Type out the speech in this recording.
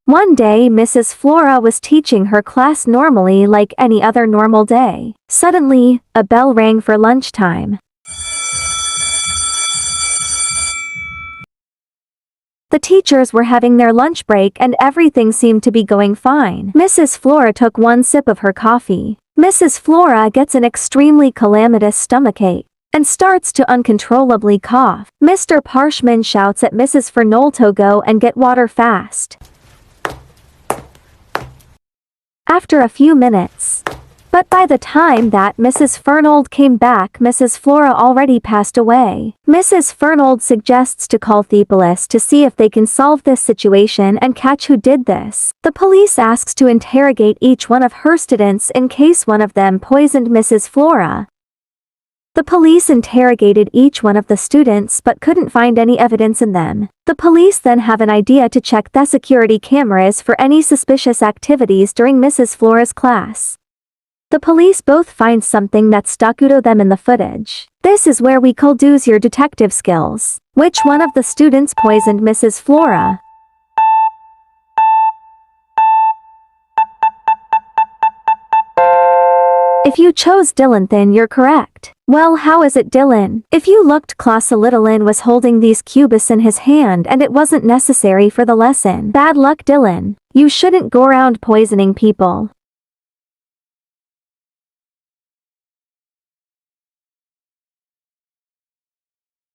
One day Mrs. Flora was teaching her class normally like any other normal day. Suddenly, a bell rang for lunchtime. The teachers were having their lunch break and everything seemed to be going fine. Mrs. Flora took one sip of her coffee. Mrs. Flora gets an extremely calamitous stomachache and starts to uncontrollably cough. Mr. Parshman shouts at Mrs. Fernald to go and get water fast. After a few minutes. But by the time that Mrs. Fernald came back, Mrs. Flora already passed away. Mrs. Fernald suggests to call the police to see if they can solve this situation and catch who did this. The police asks to interrogate each one of her students in case one of them poisoned Mrs. Flora. The police interrogated each one of the students but couldn't find any evidence in them. The police then have an idea to check the security cameras for any suspicious activities during Mrs. Flora's class. The police both find something that stuck to them in the footage. This is where we could use your detective skills. Which one of the students poisoned Mrs. Flora? If you chose Dylan, then you're correct. Well, how is it, Dylan? If you looked close, a little Lynn was holding these cubes in his hand and it wasn't necessary for the lesson. Bad luck, Dylan. You shouldn't go around poisoning people.